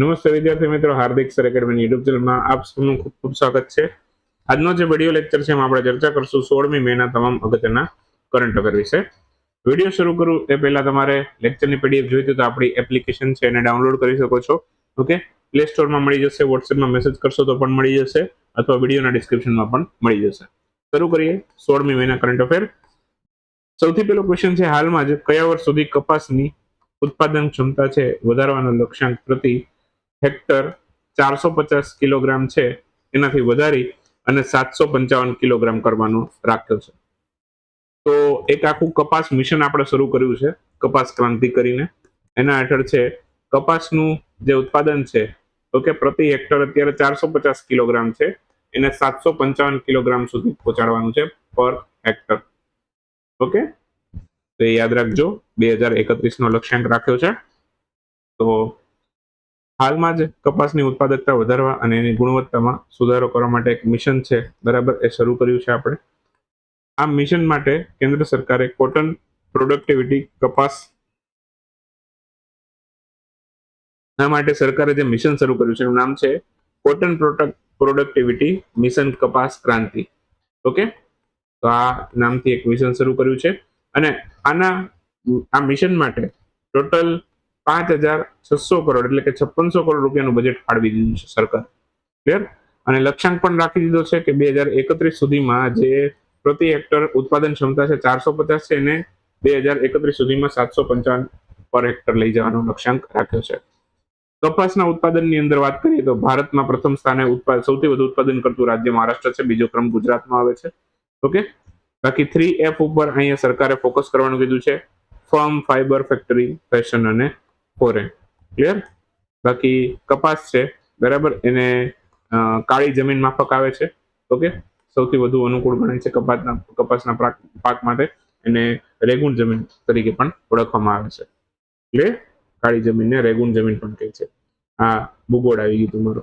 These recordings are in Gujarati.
નમસ્તે વિદ્યાર્થી મિત્રો, હાર્દિક સર એકેડમી યુટ્યુબ ચેનલમાં આપ સૌનું ખૂબ ખૂબ સ્વાગત છે. આજનો જે વિડીયો લેક્ચર છે એમાં આપણે ચર્ચા કરશું 16મી મેના તમામ અગત્યના કરંટ અફેર વિશે. વિડીયો શરૂ કરું એ પહેલા તમારે લેક્ચરની પીડીએફ જોઈતી તો આપણી એપ્લિકેશન છે એને ડાઉનલોડ કરી શકો છો. ઓકે, પ્લે સ્ટોરમાં મળી જશે, વોટ્સએપમાં મેસેજ કરશો તો પણ મળી જશે, અથવા વિડીયોના ડિસ્ક્રિપ્શનમાં પણ મળી જશે. શરૂ કરીએ 16મી મેના કરંટ અફેર. સૌથી પહેલો ક્વેશ્ચન છે, હાલમાં જ કયા વર્ષ સુધી કપાસની ઉત્પાદન ક્ષમતા છે વધારવાનો લક્ષ્યાંક પ્રતિ હેક્ટર 450 કિલોગ્રામ છે એનાથી વધારી અને 755 કિલોગ્રામ કરવાનો રાખ્યો છે. તો એક આખું કપાસ મિશન આપણે શરૂ કર્યું છે, કપાસ ક્રાંતિ કરીને. એના હેઠળ છે કપાસનું જે ઉત્પાદન છે, ઓકે, પ્રતિ હેક્ટર અત્યારે 450 કિલોગ્રામ છે, એને 755 કિલોગ્રામ સુધી પહોંચાડવાનું છે પર હેક્ટર. ઓકે, તો એ યાદ રાખજો, 2031 નો લક્ષ્યાંક રાખ્યો છે. તો હાલમાં જ કપાસની ઉત્પાદકતા વધારવા અને એની ગુણવત્તામાં સુધારો કરવા માટે એક મિશન છે, બરાબર, એ શરૂ કર્યું છે આપણે. આ મિશન માટે કેન્દ્ર સરકારે કોટન પ્રોડક્ટિવિટી કપાસ ના માટે સરકારે જે મિશન શરૂ કર્યું છે એનું નામ છે કોટન પ્રોડક્ટિવિટી મિશન કપાસ ક્રાંતિ. ઓકે, તો આ નામથી એક મિશન શરૂ કર્યું છે અને આ મિશન માટે ટોટલ 5,600 કરોડ એટલે કે 5600 કરોડ રૂપિયાનું બજેટ ફાળવી દીધું છે સરકાર. ક્લિયર? અને લક્ષ્યાંક પણ રાખી દીધો છે કે 2031 સુધીમાં જે પ્રતિ હેક્ટર ઉત્પાદન ક્ષમતા છે 450 છે, એને 2031 સુધીમાં 755 પર હેક્ટર લઈ જવાનો લક્ષ્યાંક રાખ્યો છે. કપાસના ઉત્પાદનની અંદર વાત કરીએ તો ભારતમાં પ્રથમ સ્થાને સૌથી વધુ ઉત્પાદન કરતું રાજ્ય મહારાષ્ટ્ર છે, બીજો ક્રમ ગુજરાતમાં આવે છે. ઓકે, બાકી 3F ઉપર અહીંયા સરકારે ફોકસ કરવાનું કીધું છે, ફર્મ, ફાઈબર, ફેક્ટરી, ફેશન અને ફોરેન. ક્લિયર? બાકી કપાસ છે, બરાબર, એને કાળી જમીન માફક આવે છે. ઓકે, સૌથી વધુ અનુકૂળ ગણાય છે કપાસના પાક માટે. એને રેગુણ જમીન તરીકે પણ ઓળખવામાં આવે છે. ક્લિયર? કાળી જમીનને રેગુણ જમીન પણ કહે છે. આ ભૂગોળ આવી ગયું તમારો.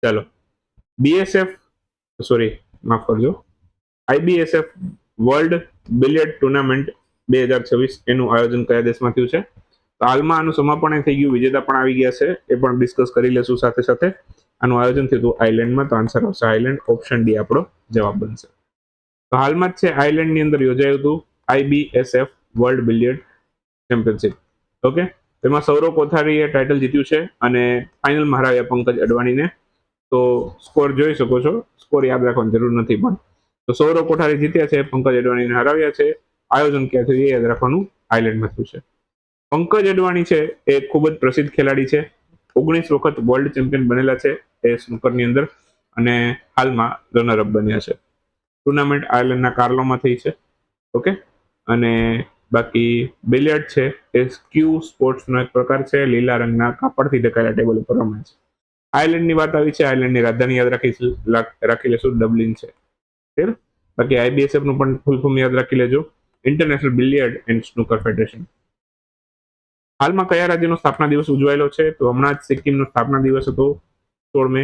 ચાલો, માફ કરજો, IBSF વર્લ્ડ બિલિયર્ડ ટુર્નામેન્ટ 2026 એનું આયોજન કયા દેશમાં થયું છે? તો હાલમાં આનું સમાપન થઈ ગયું, વિજેતા પણ આવી ગયા છે, એ પણ ડિસ્કસ કરી લેશું સાથે સાથે. આનું આયોજન થયું હતું આઇલેન્ડમાં, તો આન્સર આવશે આઇલેન્ડ. ઓપ્શન ડી આપણો જવાબ બનશે. તો હાલમાં જ છે આઇલેન્ડની અંદર યોજાયું હતું IBSF world billiard championship. Okay, તેમાં સૌરવ કોથારીએ ટાઇટલ જીત્યું છે અને ફાઇનલમાં હરાવ્યા પંકજ અડવાણીને. તો સ્કોર જોઈ શકો છો, સ્કોર યાદ રાખવાની જરૂર નથી પણ. તો સૌરવ કોઠારી જીત્યા છે, પંકજ અડવાણીને હરાવ્યા છે. આયોજન ક્યાં થયું એ યાદ રાખવાનું, આઇલેન્ડમાં થયું છે. પંકજ અડવાણી છે એ ખૂબ જ પ્રસિદ્ધ ખેલાડી છે, 19 વખત વર્લ્ડ ચેમ્પિયન બનેલા છે એ સ્નૂકરની અંદર, અને હાલમાં રનરઅપ બન્યા છે. ટુર્નામેન્ટ આયર્લેન્ડના કાર્લોમાં થઈ છે. ઓકે, અને બાકી બિલિયર્ડ છે એ સ્ક્યુ સ્પોર્ટ્સનો એક પ્રકાર છે, લીલા રંગના કાપડથી ઢકાયેલા ટેબલ ઉપર રમાય છે. આયર્લેન્ડની વાત આવી છે, આયર્લેન્ડની રાજધાની યાદ રાખી લેશું, ડબલિન છે. બાકી IBSF નું પણ ફૂલ ફોર્મ યાદ રાખી લેજો, international billiard and snooker federation. હાલમાં કયા રાજ્યનો સ્થાપના દિવસ ઉજવાયેલો છે? તો હમણાં જ સિક્કિમનો સ્થાપના દિવસ હતો, 16 મે.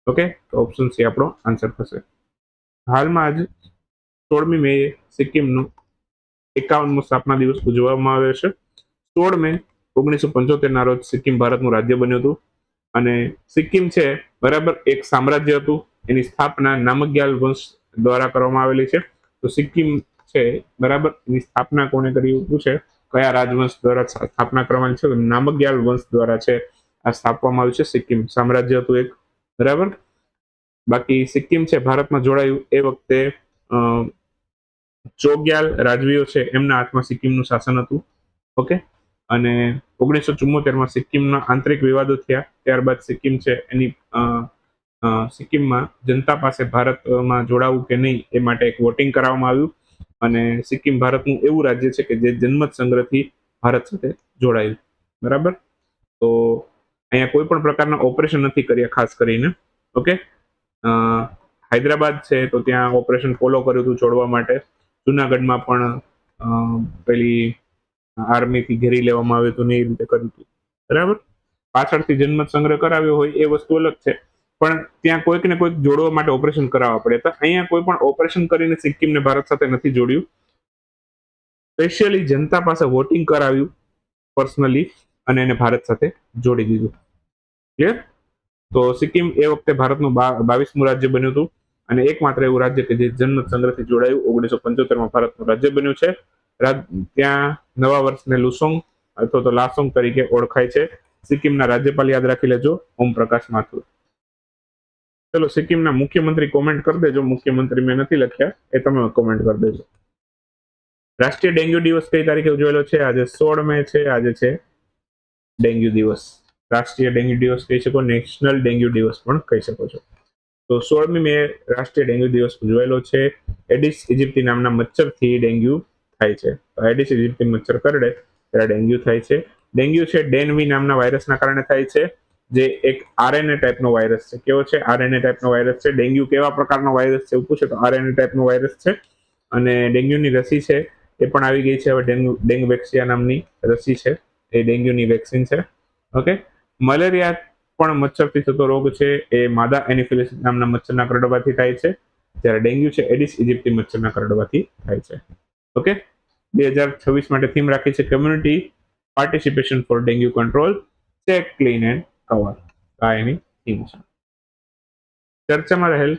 ઓકે, તો ઓપ્શન સી આપણો આન્સર થશે. હાલમાં જ 16મી મે સિક્કિમનો 51મો સ્થાપના દિવસ ઉજવવામાં આવ્યો છે. 16 મે 1975 ના રોજ સિક્કિમ ભારતનું રાજ્ય બન્યું હતું. અને સિક્કિમ છે, બરાબર, એક સામ્રાજ્ય હતું. એની સ્થાપના નામગ્યાલ વંશ દ્વારા કરવામાં આવેલી છે. તો સિક્કિમ છે, બરાબર, એની સ્થાપના કોને કરી છે, કયા રાજવંશ દ્વારા સ્થાપના કરવાની છે? નામગ્યાલ વંશ દ્વારા છે આ સ્થાપવામાં આવ્યું છે. સિક્કિમ સામ્રાજ્ય હતું એક, બરાબર. બાકી સિક્કિમ છે ભારતમાં જોડાયું એ વખતે ચોગ્યાલ રાજવીઓ છે એમના હાથમાં સિક્કિમનું શાસન હતું. ઓકે, અને 1974માં સિક્કિમના આંતરિક વિવાદો થયા. ત્યારબાદ સિક્કિમ છે એની સિક્કિમમાં જનતા પાસે ભારતમાં જોડાવું કે નહીં એ માટે એક વોટિંગ કરાવવામાં આવ્યું, અને સિક્કિમ ભારતનું એવું રાજ્ય છે કે જે જનમત સંગ્રહથી ભારત સાથે જોડાયું. બરાબર, તો અહીંયા કોઈ પણ પ્રકારના ઓપરેશન નથી કર્યા ખાસ કરીને. ઓકે, હૈદરાબાદ છે તો ત્યાં ઓપરેશન ફોલો કર્યું હતું છોડવા માટે. જુનાગઢમાં પણ પેલી આર્મીથી ઘેરી લેવામાં આવ્યું હતું ને એ રીતે કર્યું હતું. બરાબર, પાછળથી જનમત સંગ્રહ કરાવ્યો હોય એ વસ્તુ અલગ છે, પણ ત્યાં કોઈક ને કોઈક જોડવા માટે ઓપરેશન કરાવવા પડે. તો અહીંયા કોઈ પણ ઓપરેશન કરીને સિક્કિમને ભારત સાથે નથી જોડ્યું, સ્પેશિયલી જનતા પાસે વોટિંગ કરાવ્યું પર્સનલી, અને એને ભારત સાથે જોડી દીધું. ક્લિયર? તો સિક્કિમ એ વખતે ભારતનું 22મું રાજ્ય બન્યું હતું અને એકમાત્ર એવું રાજ્ય કે જે જન્મત સંગ્રહથી જોડાયું 1975માં ભારતનું રાજ્ય બન્યું છે. ત્યાં નવા વર્ષને લુસોંગ અથવા તો લાસોંગ તરીકે ઓળખાય છે. સિક્કિમના રાજ્યપાલ યાદ રાખી લેજો, ઓમ પ્રકાશ માથુર. ચલો, સિક્કિમના મુખ્યમંત્રી કોમેન્ટ કરી દેજો. મુખ્યમંત્રી મેં નથી લખ્યા, એ તમે કોમેન્ટ કરી દેજો. રાષ્ટ્રીય ડેન્ગ્યુ દિવસ કઈ તારીખે ઉજવેલો છે? આજે 16 મે છે. આજે છે ડેન્ગ્યુ દિવસ. રાષ્ટ્રીય ડેન્ગ્યુ દિવસ કહી શકો, નેશનલ ડેન્ગ્યુ દિવસ પણ કહી શકો છો. તો 16મી મે રાષ્ટ્રીય ડેન્ગ્યુ દિવસ ઉજવાયેલો છે. એડિસ ઇજિપ્તી નામના મચ્છરથી ડેન્ગ્યુ થાય છે. તો એડિસ ઇજિપ્તી મચ્છર કરડે ત્યારે ડેન્ગ્યુ થાય છે. ડેન્ગ્યુ છે ડેનવી નામના વાયરસના કારણે થાય છે, જે એક આરએનએ ટાઈપનો વાયરસ છે. કેવો છે? આરએનએ ટાઈપનો વાયરસ છે. ડેન્ગ્યુ કેવા પ્રકારનો વાયરસ છે એવું પૂછે તો આરએનએ ટાઈપનો વાયરસ છે. અને ડેન્ગ્યુની રસી છે એ પણ આવી ગઈ છે હવે. ડેન્ગ્યુ વેક્સિયા નામની રસી છે, એ ડેન્ગ્યુની વેક્સિન છે. ઓકે. મલેરિયા પણ મચ્છરથી થતો રોગ છે. એ માદા એનોફિલિસ નામના મચ્છરના કરડવાથી થાય છે, જ્યારે ડેન્ગ્યુ છે એડિસ ઇજિપ્તી મચ્છરના કરડવાથી થાય છે. ઓકે. 2026 માટે થીમ રાખી છે community participation for dengue control, check, clean and cover. આ એની થીમ છે. ચર્ચામાં રહેલ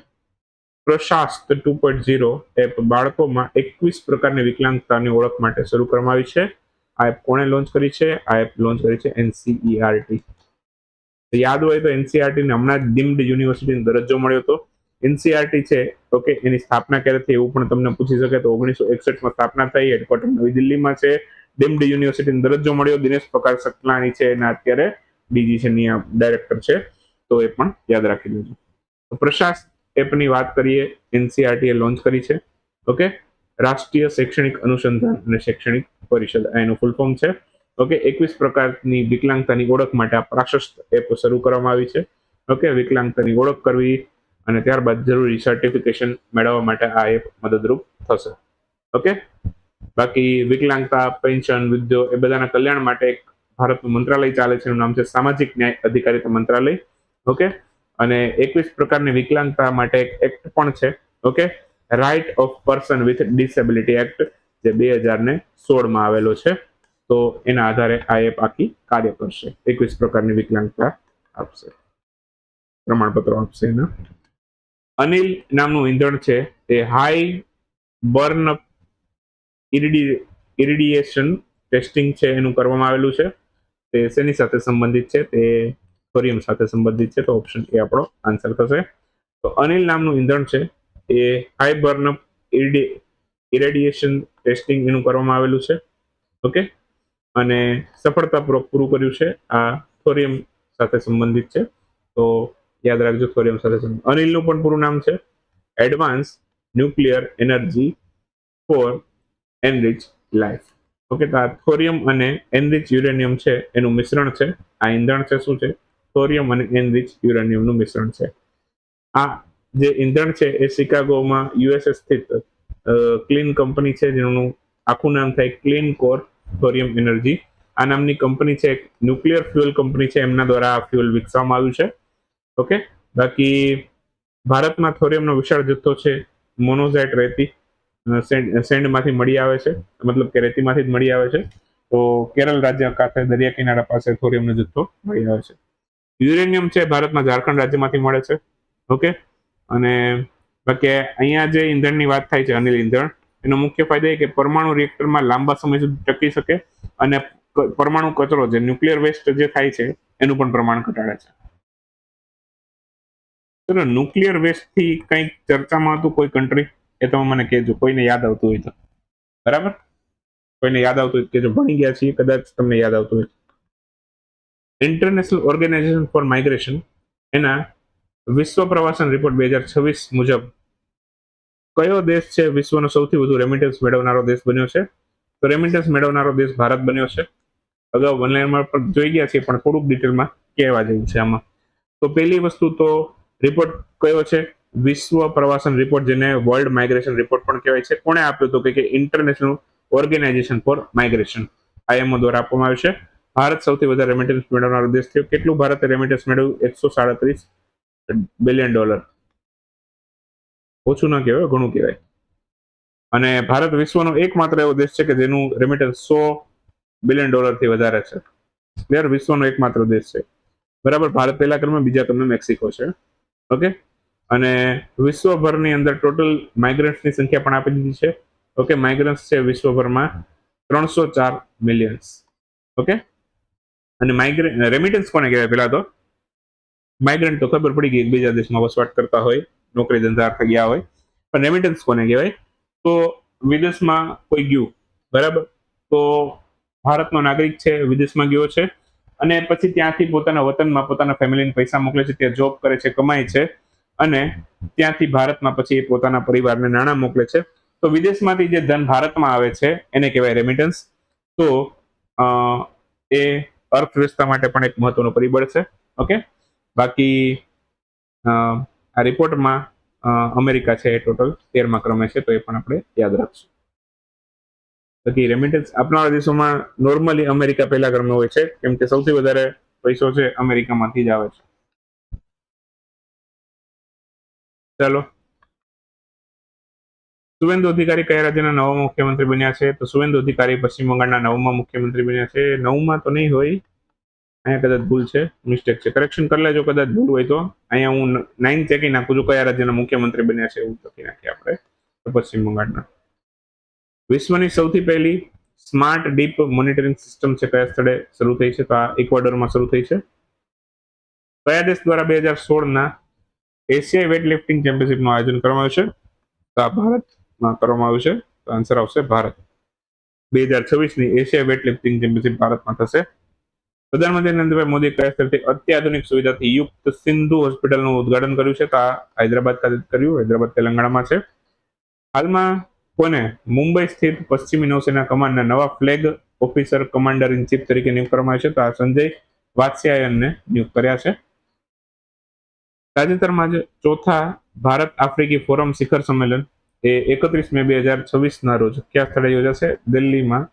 પ્રશાસ્ત 2.0 એપ બાળકોમાં 21 પ્રકારની વિકલાંગતાની ઓળખ માટે શરૂ કરવામાં આવી છે. આ એપ કોણે લોન્ચ કરી છે? આ એપ લોન્ચ કરી છે NCERT. યાદ હોય તો NCERT ને હમણાં જ ડીમ્ડ યુનિવર્સિટીનો દરજ્જો મળ્યો હતો. NCERT છે, ઓકે, એની સ્થાપના ક્યારે થઈ એવું પણ તમને પૂછી શકે. તો 1961માં સ્થાપના થઈ. હેડક્વાર્ટર નવી દિલ્હીમાં છે. ડીમ્ડ યુનિવર્સિટીનો દરજ્જો મળ્યો. દિનેશ પ્રકાશ સકલાણી છે એના અત્યારે ડીજી છે, ડાયરેક્ટર છે. તો એ પણ યાદ રાખી લેજો. પ્રશાસ એપની વાત કરીએ, NCERT એ લોન્ચ કરી છે. ઓકે. રાષ્ટ્રીય શૈક્ષણિક અનુસંધાન અને શૈક્ષણિક પરિષદ, એનું ફૂલ ફોર્મ છે. ઓકે. 21 પ્રકારની વિકલાંગતાની ઓળખ માટે આ પ્રશસ્ત એપ શરૂ કરવામાં આવી છે. ઓકે. વિકલાંગતાની ઓળખ કરવી અને ત્યારબાદ જરૂરી સર્ટિફિકેશન મેળવવા માટે આ એપ મદદરૂપ થશે. ઓકે. બાકી વિકલાંગતા, પેન્શન, વૃદ્ધો એ બધાના કલ્યાણ માટે એક ભારતનું મંત્રાલય ચાલે છે, એનું નામ છે સામાજિક ન્યાય અધિકારિતા મંત્રાલય. ઓકે. અને 21 પ્રકારની વિકલાંગતા માટે એક એક્ટ પણ છે. Okay. Right of person with disability act, જે 2016માં આવેલો છે. તો એના આધારે આ એપ આખી કાર્ય કરશે. 21 પ્રકારની વિકલાંગતા આપશે, પ્રમાણપત્રો આપશે એના. અનિલ નામનું ઈંધણ છે, તે હાઈ બર્ન ઇરિડિયેશન ટેસ્ટિંગ છે એનું કરવામાં આવેલું છે. તે શેની સાથે સંબંધિત છે? તે થોરિયમ સાથે સંબંધિત છે. તો ઓપ્શન એ આપણો આન્સર થશે. તો અનિલ નામનું ઈંધણ છે એ હાઈ બર્ન ઇરેડિયેશન ટેસ્ટિંગ એનું કરવામાં આવેલું છે. ઓકે. અને સફળતાપૂર્વક પૂરું કર્યું છે. આ થોરિયમ સાથે સંબંધિત છે. તો યાદ રાખજો, થોરિયમ સાથે સંબંધિત. અનિલનું પણ પૂરું નામ છે advance nuclear energy for enrich life. Okay. તો આ થોરિયમ અને એનરિચ યુરેનિયમ છે એનું મિશ્રણ છે. આ ઈંધણ છે શું છે? થોરિયમ અને એનરિચ યુરેનિયમનું મિશ્રણ છે. આ જે ઈંધણ છે એ શિકાગોમાં યુએસએ સ્થિત ક્લીન કંપની છે, જેનું આખું નામ થાય ક્લીન કોર થોરિયમ એનર્જી. આ નામની કંપની છે, ન્યુક્લિયર ફ્યુઅલ કંપની છે, એમના દ્વારા આ ફ્યુઅલ વિકસાવવામાં આવ્યું છે. ઓકે. બાકી ભારતમાં થોરિયમનો વિશાળ જથ્થો છે. મોનોઝાઇટ રેતી સેન્ડમાંથી મળી આવે છે, મતલબ કે રેતીમાંથી જ મળી આવે છે. તો કેરળ રાજ્ય ખાતે દરિયા કિનારા પાસે થોરિયમનો જથ્થો મળી આવે છે. યુરેનિયમ છે ભારતમાં ઝારખંડ રાજ્યમાંથી મળે છે. ઓકે. અને બાકી અહીંયા જે ઈંધણની વાત થાય છે, અનિલ ઈંધણ, એનો મુખ્ય ફાયદો એ કે પરમાણુ રિએક્ટરમાં લાંબા સમય સુધી ટકી શકે અને પરમાણુ કચરો, જે ન્યુક્લિયર વેસ્ટ જે થાય છે, એનું પણ પ્રમાણ ઘટાડે છે. ચલો, ન્યુક્લિયર વેસ્ટ થી કંઈક ચર્ચામાં હતું કોઈ કન્ટ્રી, એ તમે મને કહેજો, કોઈને યાદ આવતું હોય તો. બરાબર? કોઈને યાદ આવતું હોય કે ભણી ગયા છીએ, કદાચ તમને યાદ આવતું હોય. ઇન્ટરનેશનલ ઓર્ગેનાઇઝેશન ફોર માઇગ્રેશન એના વિશ્વ પ્રવાસન રિપોર્ટ 2026 મુજબ કયો દેશ છે વિશ્વનો સૌથી વધુ રેમિટન્સ મેળવનારો દેશ બન્યો છે? તો રેમિટન્સ મેળવનારો દેશ ભારત બન્યો છે. અગાઉ ઓનલાઈનમાં પણ જોઈ ગયા છીએ, પણ થોડુંક ડિટેલમાં કહેવા જેવું છે આમાં. તો પહેલી વસ્તુ તો રિપોર્ટ કયો છે? વિશ્વ પ્રવાસન રિપોર્ટ, જેને વર્લ્ડ માઇગ્રેશન રિપોર્ટ પણ કહેવાય છે. કોણે આપ્યો તો કે international organisation for migration, IMO દ્વારા આપવામાં આવ્યું છે. ભારત સૌથી વધારે રેમિટન્સ મેળવનારો દેશ થયો. કેટલું ભારતે રેમિટન્સ મેળવ્યું? $137 બિલિયન. ઓછું ના કહેવાય, ઘણું કહેવાય. અને ભારત વિશ્વનો એકમાત્ર એવો દેશ છે કે જેનું રેમિટન્સ $100 બિલિયન થી વધારે છે. ક્લિયર? વિશ્વનો એકમાત્ર દેશ છે, બરાબર. ભારત પહેલા ક્રમે, બીજા ક્રમે મેક્સિકો છે. ઓકે. અને વિશ્વભરની અંદર ટોટલ માઇગ્રન્ટ્સની સંખ્યા પણ આપી દીધી છે. ઓકે, માઇગ્રન્ટ્સ છે વિશ્વભરમાં 304 મિલિયન્સ. ઓકે. અને રેમિટન્સ કોને કહેવાય? પેલા તો માઇગ્રન્ટ તો ખબર પડી ગઈ, બીજા દેશમાં વસવાટ કરતા હોય, નોકરી ધંધા ગયા હોય. પણ રેમિટન્સ કોને કહેવાય? તો વિદેશમાં કોઈ ગયું, બરાબર, તો ભારતનો નાગરિક છે, વિદેશમાં ગયો છે, અને પછી ત્યાંથી પોતાના વતનમાં પોતાના ફેમિલીને પૈસા મોકલે છે, ત્યાં જોબ કરે છે, કમાય છે, અને ત્યાંથી ભારતમાં પછી પોતાના પરિવારને નાણાં મોકલે છે. તો વિદેશમાંથી જે ધન ભારતમાં આવે છે એને કહેવાય રેમિટન્સ. તો એ અર્થવ્યવસ્થા માટે પણ એક મહત્વનો પરિબળ છે. ઓકે. બાકી આ રિપોર્ટમાં અમેરિકા છે એ ટોટલ 13મા ક્રમે છે, તો એ પણ આપણે યાદ રાખશું. બાકી રેમિટન્સ આપણા દેશોમાં નોર્મલી અમેરિકા પહેલા ક્રમે હોય છે, કેમ કે સૌથી વધારે પૈસો છે અમેરિકામાંથી જ આવે છે. ચાલો, સુવેન્દુ અધિકારી કયા રાજ્યના નવા મુખ્યમંત્રી બન્યા છે? તો સુવેન્દુ અધિકારી પશ્ચિમ બંગાળના 9મા મુખ્યમંત્રી બન્યા છે. 9મા તો નહીં હોય, અહીંયા કદાચ ભૂલ છે, મિસ્ટેક છે, કરેક્શન કરી લેજો કદાચ ભૂલ હોય તો. અહીંયા હું 9 ચેકી નાખું છું, કયા રાજ્યના મુખ્યમંત્રી બન્યા છે એવું લખી નાખીએ આપણે. તો પશ્ચિમ બંગાળના. વિશ્વની સૌથી પહેલી સ્માર્ટ ડીપ મોનિટરિંગ સિસ્ટમ છે કયા સ્થળે શરૂ થઈ છે? તો આ ઇક્વાડોરમાં શરૂ થઈ છે. કયા દેશ દ્વારા 2016ના એશિયાઈ વેટ લિફ્ટિંગ ચેમ્પિયનશિપનું આયોજન કરવામાં આવ્યું છે? તો આ ભારતમાં કરવામાં આવ્યું છે. તો આન્સર આવશે ભારત. 2026ની એશિયા વેટ લિફ્ટિંગ ચેમ્પિયનશિપ ભારતમાં થશે. પ્રધાનમંત્રી નરેન્દ્રભાઈ મોદી કયા સ્થળથી અત્યાધુનિક સુવિધાથી યુક્ત સિંધુ હોસ્પિટલનું ઉદ્ઘાટન કર્યું છે? તો આ હૈદરાબાદ ખાતે કર્યું. હૈદરાબાદ તેલંગાણામાં છે. હાલમાં કોને મુંબઈ સ્થિત પશ્ચિમી નૌસેના કમાન્ડના નવા flag officer commander in chief તરીકે નિયુક્ત કરવામાં આવ્યા છે? તો આ સંજય વાત્સ્યાયનને નિયુક્ત કર્યા છે. તાજેતરમાં જ ચોથા ભારત આફ્રિકી ફોરમ શિખર સંમેલન એ 31 મે 2026ના રોજ કયા સ્થળે યોજાશે? દિલ્હીમાં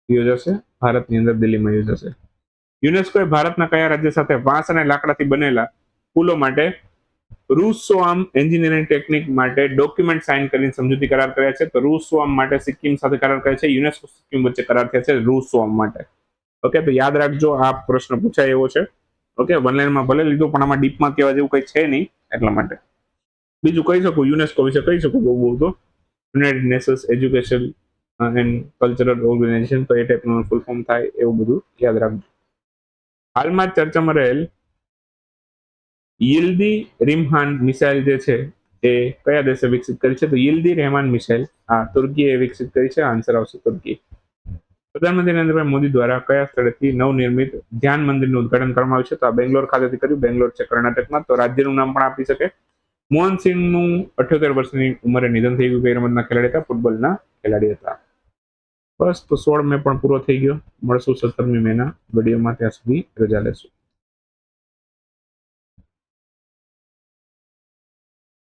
યોજાશે. ભારતની અંદર દિલ્હીમાં યોજાશે. યુનેસ્કોએ ભારતના કયા રાજ્ય સાથે વાંસ અને લાકડાથી બનેલા પુલો માટે રૂસોઆમ એન્જિનિયરિંગ ટેકનિક માટે ડોક્યુમેન્ટ સાઇન કરીને સમજૂતી કરાર કર્યા છે? તો રૂસોઆમ માટે સિક્કિમ સાથે કરાર કર્યા છે. યુનેસ્કો સિક્કિમ વચ્ચે કરાર થયા છે રૂસોઆમ માટે. ઓકે, તો યાદ રાખજો, આ પ્રશ્ન પૂછાય એવો છે. ઓકે, વન લાઈનમાં ભલે લીધું, પણ આમાં ડીપમાં કહેવા જેવું કંઈ છે નહીં, એટલા માટે. બીજું કહી શકું, યુનેસ્કો વિશે કહી શકું બહુ તો United Nations education and cultural organisation, તો એ ટાઈપનું ફૂલ ફોર્મ થાય, એવું બધું યાદ રાખજો. હાલમાં ચર્ચામાં રહેલ યિલ્દી રિમહાન મિસાઇલ જે છે એ કયા દેશે વિકસિત કરી છે? તો યિલ્દી રહેમાન મિસાઇલ આ તુર્કીએ વિકસિત કરી છે. આન્સર આવશે તુર્કી. પ્રધાનમંત્રી નરેન્દ્રભાઈ મોદી દ્વારા કયા સ્થળેથી નવનિર્મિત ધ્યાન મંદિરનું ઉદ્ઘાટન કરવામાં આવ્યું છે? તો આ બેંગ્લોર ખાતેથી કર્યું. બેંગ્લોર છે કર્ણાટકમાં. તો રાજ્યનું નામ પણ આપી શકે. મોહન સિંહનું 78 વર્ષની ઉંમરે નિધન થઈ ગયું. કઈ રમતના ખેલાડી હતા? ફૂટબોલના ખેલાડી હતા. બસ, તો 16 મે પણ પૂરો થઈ ગયો. મળશું 17મી મેના વિડીયોમાં. ત્યાં સુધી રજા લેશું.